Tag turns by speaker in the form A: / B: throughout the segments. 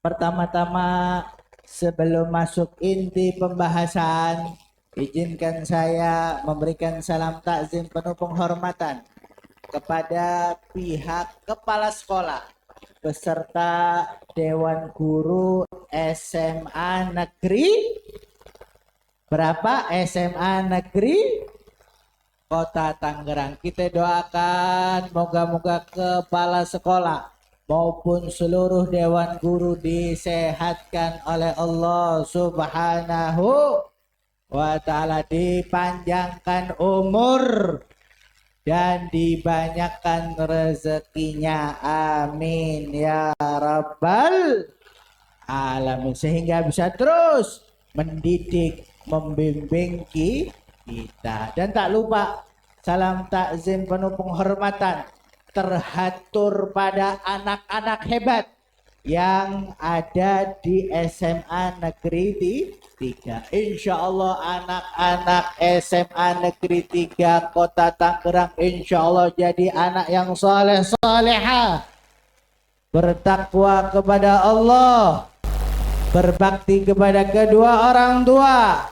A: Pertama-tama sebelum masuk inti pembahasan, izinkan saya memberikan salam takzim penuh penghormatan kepada pihak kepala sekolah beserta Dewan Guru SMA Negeri berapa? SMA Negeri Kota Tangerang. Kita doakan moga-moga kepala sekolah maupun seluruh dewan guru disehatkan oleh Allah Subhanahu wa ta'ala, dipanjangkan umur dan dibanyakkan rezekinya, amin ya rabbal alamin, sehingga bisa terus mendidik, membimbing kita. Dan tak lupa salam takzim penuh penghormatan terhatur pada anak-anak hebat yang ada di SMA Negeri 3. Insya Allah anak-anak SMA Negeri 3 Kota Tangerang insya Allah jadi anak yang soleh soleha, bertakwa kepada Allah, berbakti kepada kedua orang tua,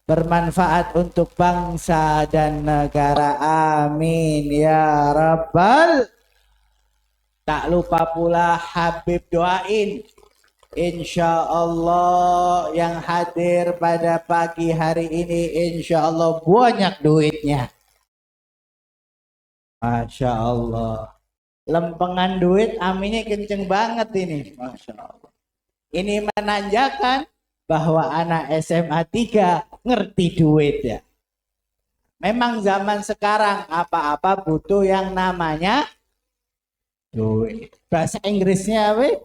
A: bermanfaat untuk bangsa dan negara, amin ya rabbal. Tak lupa pula Habib doain insya Allah yang hadir pada pagi hari ini insya Allah banyak duitnya, Masya Allah, lempengan duit aminnya kenceng banget ini, Masya Allah. Ini menandakan bahwa anak SMA 3 ngerti duit ya. Memang zaman sekarang apa-apa butuh yang namanya duit. Bahasa Inggrisnya apa?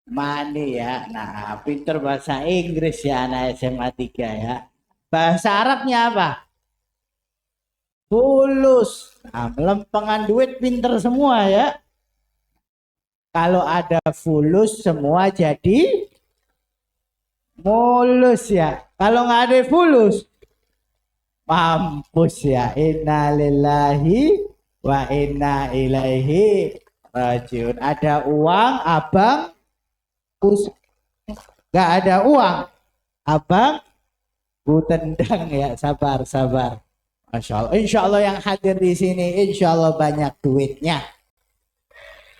A: Money ya. Nah, pinter bahasa Inggris ya anak SMA 3 ya. Bahasa Arabnya apa? Fulus. Nah, lempengan duit pinter semua ya. Kalau ada fulus semua jadi mulus ya. Kalau nggak ada fulus mampus ya. Innalillahi wa inna ilaihi rajiun. Ada uang abang nggak ada uang abang ku tendang ya. Sabar sabar, Masya Allah. Insya Allah yang hadir di sini insya Allah banyak duitnya,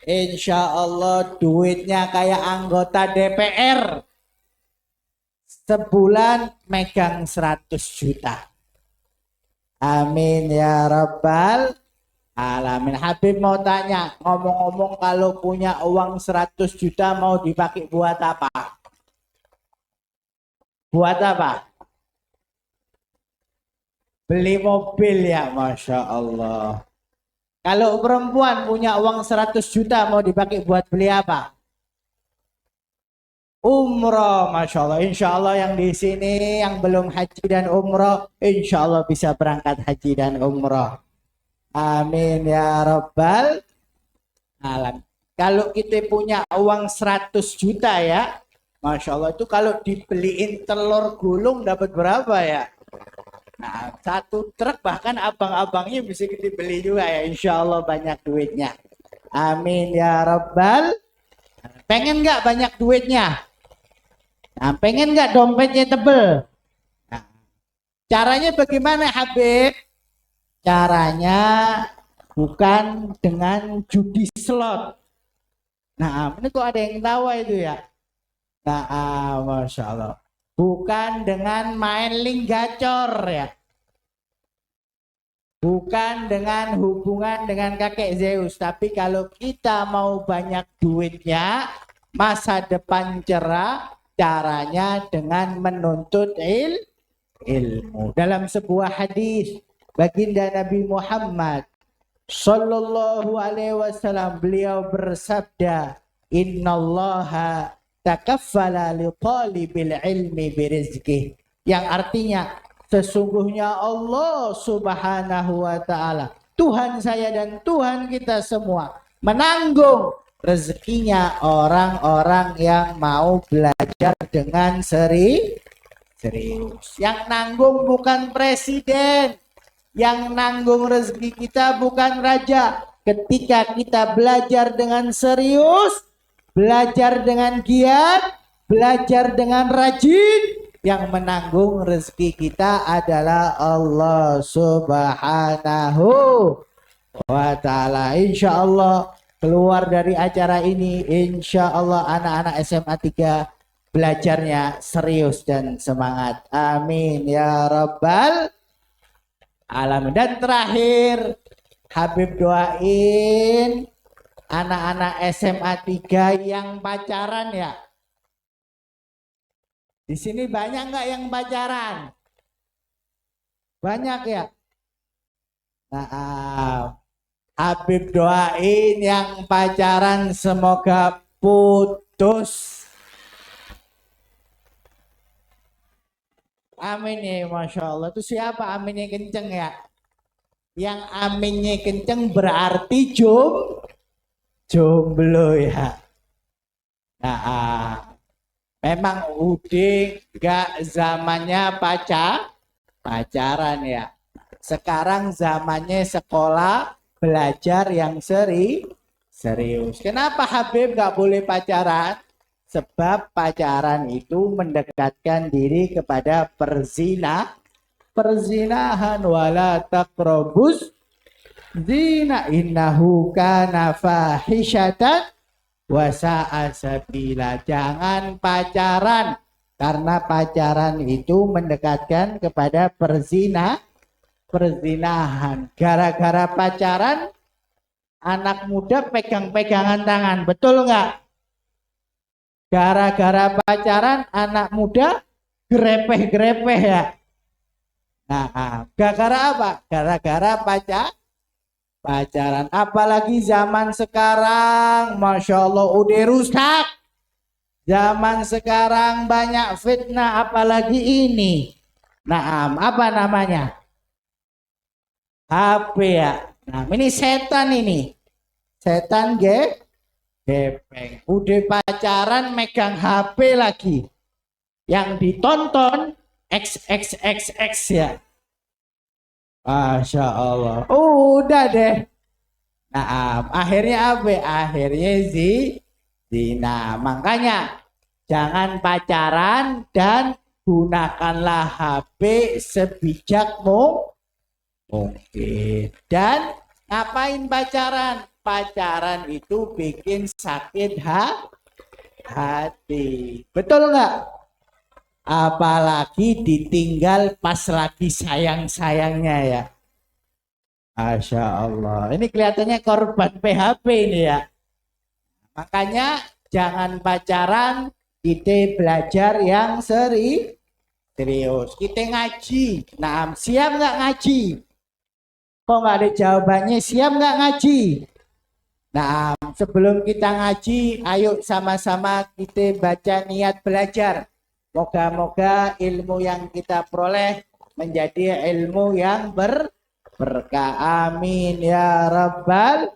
A: insya Allah duitnya kayak anggota DPR sebulan megang 100 juta, amin ya rabbal alamin. Habib mau tanya, ngomong-ngomong kalau punya uang 100 juta mau dipakai buat apa? Buat apa? Beli mobil ya, Masya Allah. Kalau perempuan punya uang 100 juta mau dipakai buat beli apa? Umroh, Masya Allah. Insya Allah yang di sini yang belum haji dan umroh, insya Allah bisa berangkat haji dan umroh. Amin ya rabbal alam. Kalau kita punya uang 100 juta ya, Masya Allah, itu kalau dibeliin telur gulung dapat berapa ya? Nah, 1 truk bahkan abang-abangnya bisa kita beli juga ya. Insya Allah banyak duitnya. Amin ya rabbal. Pengen nggak banyak duitnya? Nah, pengen nggak dompetnya tebel? Nah, caranya bagaimana Habib? Caranya bukan dengan judi slot. Nah, ini kok ada yang tawa itu ya? Nah, Masya Allah. Bukan dengan main link gacor ya. Bukan dengan hubungan dengan kakek Zeus. Tapi kalau kita mau banyak duitnya, masa depan cerah, caranya dengan menuntut ilmu. Dalam sebuah hadis, baginda Nabi Muhammad Sallallahu alaihi wasallam beliau bersabda, innallaha takaffala li talibil ilmi birizqih, yang artinya sesungguhnya Allah Subhanahu wa taala, Tuhan saya dan Tuhan kita semua, menanggung rezekinya orang-orang yang mau belajar dengan serius. Yang nanggung bukan presiden, yang nanggung rezeki kita bukan raja. Ketika kita belajar dengan serius, belajar dengan giat, belajar dengan rajin. Yang menanggung rezeki kita adalah Allah Subhanahu wa ta'ala. Insya Allah keluar dari acara ini, insya Allah anak-anak SMA 3 belajarnya serius dan semangat. Amin ya Rabbal alamin. Dan terakhir, Habib doain anak-anak SMA 3 yang pacaran ya. Di sini banyak nggak yang pacaran? Banyak ya? Nah, Habib doain yang pacaran semoga putus. Amin ya, Masya Allah. Itu siapa aminnya kenceng ya? Yang aminnya kenceng berarti jomblo ya. Nah, memang udah gak zamannya pacaran ya. Sekarang zamannya sekolah belajar yang serius. Kenapa Habib gak boleh pacaran? Sebab pacaran itu mendekatkan diri kepada perzinahan. Wala taqrabuz zina innahu kana fahishatan wasa'a sabila. Jangan pacaran karena pacaran itu mendekatkan kepada perzinahan. Gara-gara pacaran anak muda pegang-pegangan tangan, betul nggak? Gara-gara pacaran anak muda grepeh-grepeh ya. Nah, gara-gara apa? Gara-gara pacaran. Apalagi zaman sekarang, Masya Allah udah rusak. Zaman sekarang banyak fitnah, apalagi ini. Nah, apa namanya? HP ya. Nah, ini setan ini. Setan gepeng. Udah pacaran megang HP lagi. Yang ditonton XXXX ya. Masya Allah. Udah deh. Nah, akhirnya apa? Akhirnya zina. Makanya jangan pacaran dan gunakanlah HP sebijak mungkin. Dan ngapain pacaran? Pacaran itu bikin sakit hati. Betul nggak? Apalagi ditinggal pas lagi sayang-sayangnya ya. Masya Allah. Ini kelihatannya korban PHP ini ya. Makanya jangan pacaran, kita belajar yang serius. Kita ngaji. Nah, siap nggak ngaji? Kok nggak ada jawabannya? Siap nggak ngaji? Nah, sebelum kita ngaji, ayo sama-sama kita baca niat belajar. Moga-moga ilmu yang kita peroleh menjadi ilmu yang berkah. Amin ya Rabbal.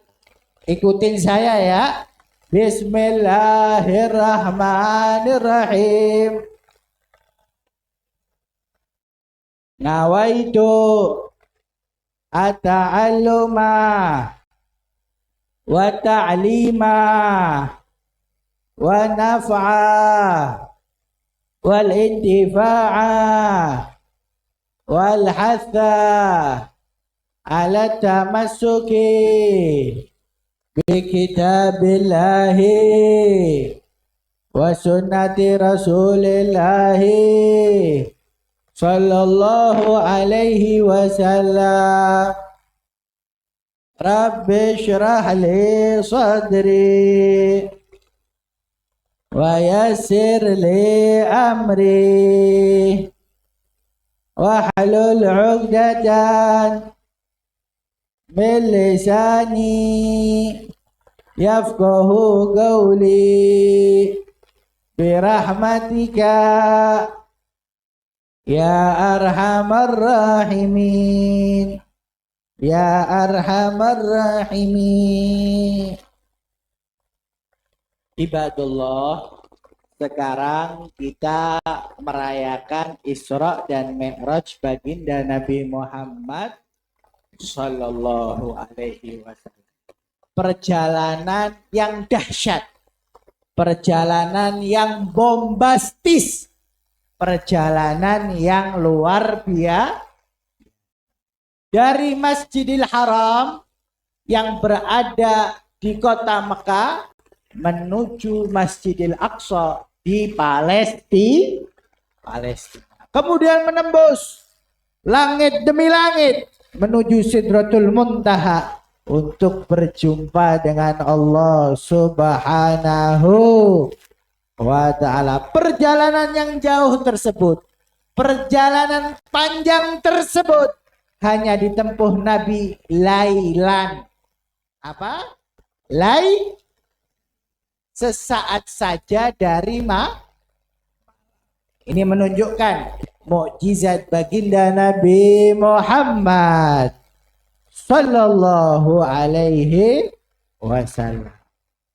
A: Ikutin saya ya. Bismillahirrahmanirrahim. Nawaitu at-ta'alluma wa ta'lima wa naf'a wal intifa'a wal hatha ala tamassuki bi kitabillahi wa sunnati rasulillahi sallallahu alaihi wasallam. Rabbi syrah li sadri wa yassir li amri wa halul 'uqdatan min lisani yafqahu qawli bi rahmatika ya arhamar rahimin. Ya arhamar rahimin. Ibadullah, sekarang kita merayakan Isra dan Mi'raj baginda Nabi Muhammad sallallahu alaihi wasallam. Perjalanan yang dahsyat. perjalanan yang bombastis, perjalanan yang luar biasa. Dari Masjidil Haram yang berada di kota Mekah menuju Masjidil Aqsa di Palestina. Kemudian menembus langit demi langit menuju Sidratul Muntaha untuk berjumpa dengan Allah Subhanahu wa ta'ala. Perjalanan yang jauh tersebut, perjalanan panjang tersebut hanya ditempuh Nabi lailan. Apa? Sesaat saja dari Ini menunjukkan mukjizat baginda Nabi Muhammad sallallahu alaihi wasallam.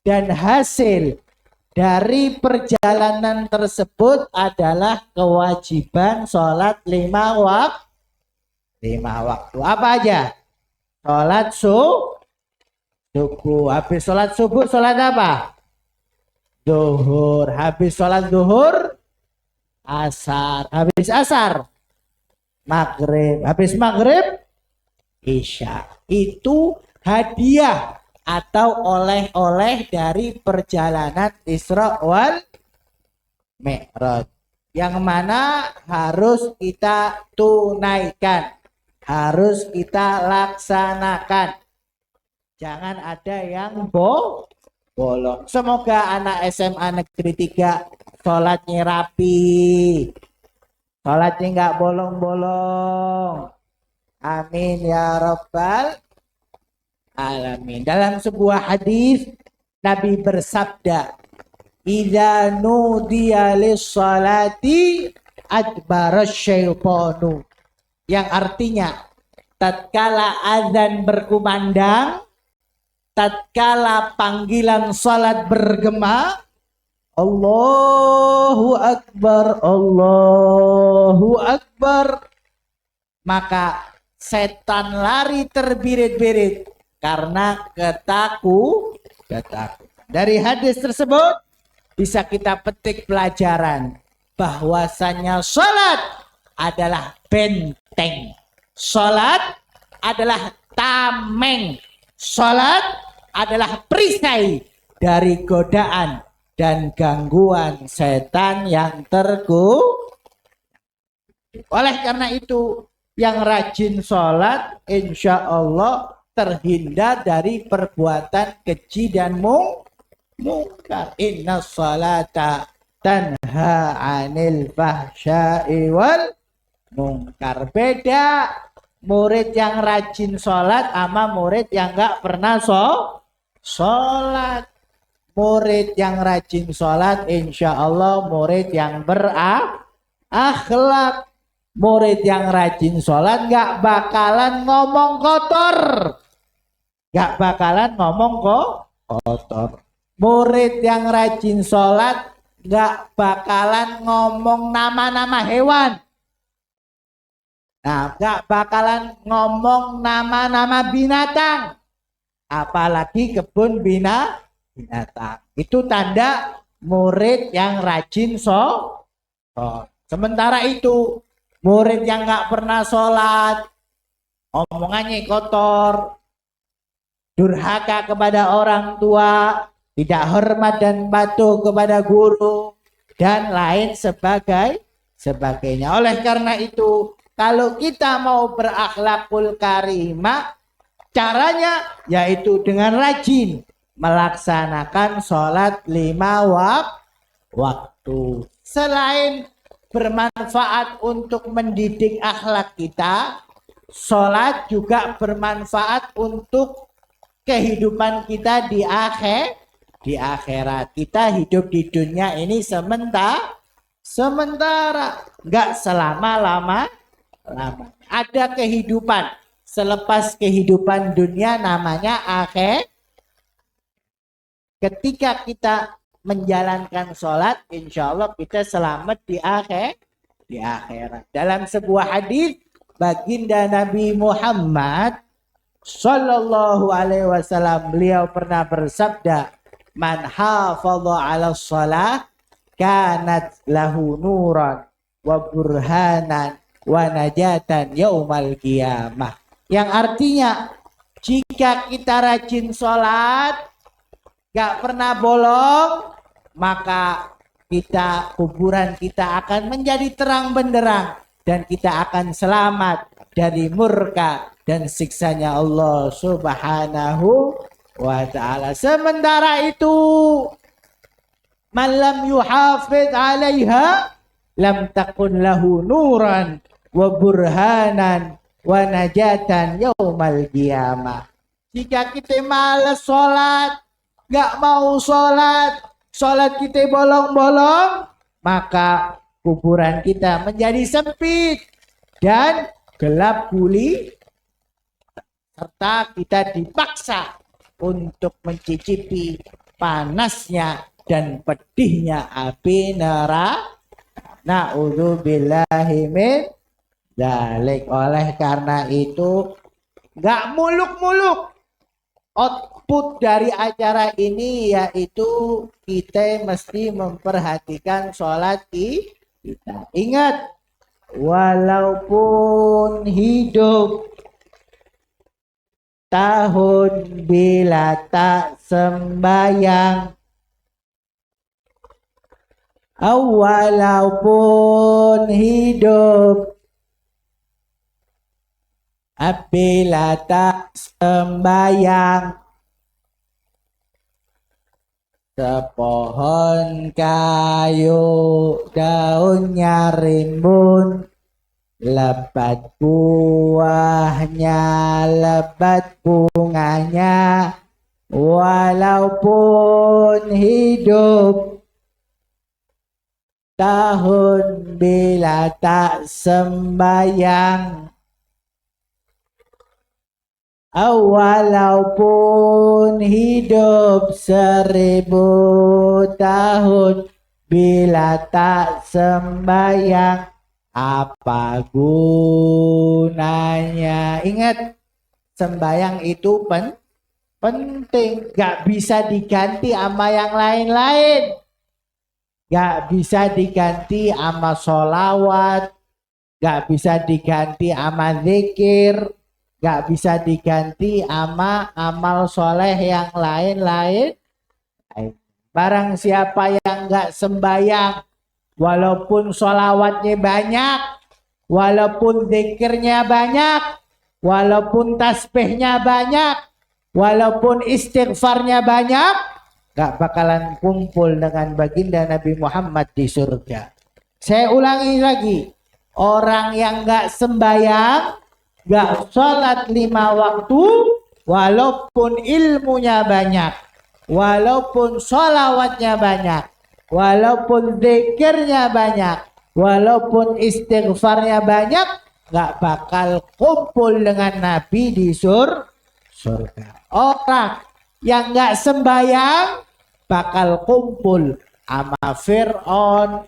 A: Dan hasil dari perjalanan tersebut adalah kewajiban sholat 5 waktu. 5 waktu. Apa aja? Sholat subuh. Habis sholat subuh, sholat apa? Duhur. Habis sholat duhur, asar. Habis asar, maghrib. Habis maghrib, isya. Itu hadiah atau oleh-oleh dari perjalanan Isra wal Mi'raj, yang mana harus kita tunaikan, harus kita laksanakan. Jangan ada yang bolong. Semoga anak SMA Negeri 3 sholatnya rapi, sholatnya nggak bolong-bolong. Amin ya rabbal alamin. Dalam sebuah hadis Nabi bersabda, "Idza nudiya lis-salati adbara syaitanu." Yang artinya, tatkala azan berkumandang, tatkala panggilan salat bergema, Allahu Akbar, Allahu Akbar, maka setan lari terbirit-birit karena ketakutan. Dari hadis tersebut bisa kita petik pelajaran bahwasanya salat adalah benteng, salat adalah tameng, salat adalah perisai dari godaan dan gangguan setan yang Oleh karena itu, yang rajin sholat insya Allah terhindar dari perbuatan keji dan mungkar. Inna sholata tanha anil fahsya'i wal mungkar. Beda murid yang rajin sholat sama murid yang gak pernah sholat. Murid yang rajin sholat insya Allah murid yang berakhlak. Murid yang rajin sholat gak bakalan ngomong kotor, gak bakalan ngomong kotor. Murid yang rajin sholat gak bakalan ngomong nama-nama hewan. Nah, gak bakalan ngomong nama-nama binatang, apalagi kebun binatang. Itu tanda murid yang rajin sholat. Sementara itu murid yang gak pernah sholat, omongannya kotor, durhaka kepada orang tua, tidak hormat dan patuh kepada guru, dan lain sebagainya. Oleh karena itu, kalau kita mau berakhlakul karimah, caranya yaitu dengan rajin melaksanakan sholat 5 waktu. Selain bermanfaat untuk mendidik akhlak kita, sholat juga bermanfaat untuk kehidupan kita di akhirat. Kita hidup di dunia ini sementara, nggak selama-lama. Ada kehidupan selepas kehidupan dunia, namanya akhir. Ketika kita menjalankan sholat, insya Allah kita selamat di akhirat. Dalam sebuah hadis, baginda Nabi Muhammad sallallahu alaihi wasallam, beliau pernah bersabda, man hafadha 'ala shalah kanat lahu nuran wa burhanan wa najatan yaumal qiyamah. Yang artinya jika kita rajin sholat, gak pernah bolong, maka kuburan kita akan menjadi terang benderang dan kita akan selamat dari murka dan siksanya Allah Subhanahu wa ta'ala. Sementara itu man lam yuhafidh 'alaiha lam takun lahu nuran wa burhanan wa najatan yaumal qiyamah. Jika kita malas sholat, gak mau sholat kita bolong-bolong, maka kuburan kita menjadi sempit dan gelap guli, serta kita dipaksa untuk mencicipi panasnya dan pedihnya api neraka. Na'udzubillahi min dzalik. Oleh karena itu gak muluk-muluk. Output dari acara ini yaitu kita mesti memperhatikan sholat kita. Ingat, walaupun hidup tahun bila tak sembayang, walaupun hidup bila tak sembayang, sepohon kayu daunnya rimbun, lebat buahnya, lebat bunganya. Walaupun hidup tahun bila tak sembayang, walaupun hidup 1000 tahun bila tak sembayang, apa gunanya? Ingat, sembayang itu penting, gak bisa diganti sama yang lain-lain, gak bisa diganti sama sholawat, gak bisa diganti sama zikir, gak bisa diganti sama amal soleh yang lain-lain. Barang siapa yang gak sembayang, walaupun sholawatnya banyak, walaupun zikirnya banyak, walaupun tasbihnya banyak, walaupun istighfarnya banyak, gak bakalan kumpul dengan baginda Nabi Muhammad di surga. Saya ulangi lagi, orang yang gak sembayang, gak sholat 5 waktu, walaupun ilmunya banyak, walaupun sholawatnya banyak, walaupun zikirnya banyak, walaupun istighfarnya banyak, gak bakal kumpul dengan Nabi di surga. Orang yang gak sembayang bakal kumpul sama Fir'aun,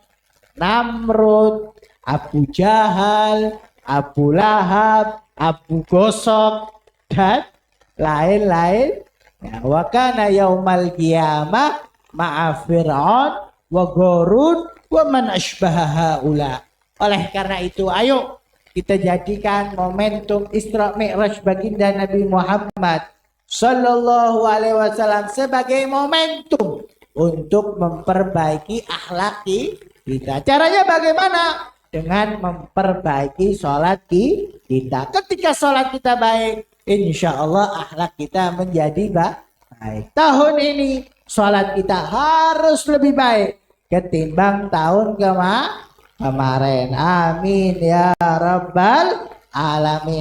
A: Namrud, Abu Jahal, Abu Lahab, Abu Gosok, dan lain-lain. Ya, wa kana yaumal qiyamah ma'a Fir'aun wa Qarun wa man asbaha haula. Oleh karena itu, ayo kita jadikan momentum Isra Mi'raj baginda Nabi Muhammad sallallahu alaihi wasallam sebagai momentum untuk memperbaiki akhlak kita. Caranya bagaimana? Dengan memperbaiki sholat kita. Ketika sholat kita baik, insya Allah akhlak kita menjadi baik. Tahun ini sholat kita harus lebih baik ketimbang tahun kemarin. Amin ya rabbal alamin.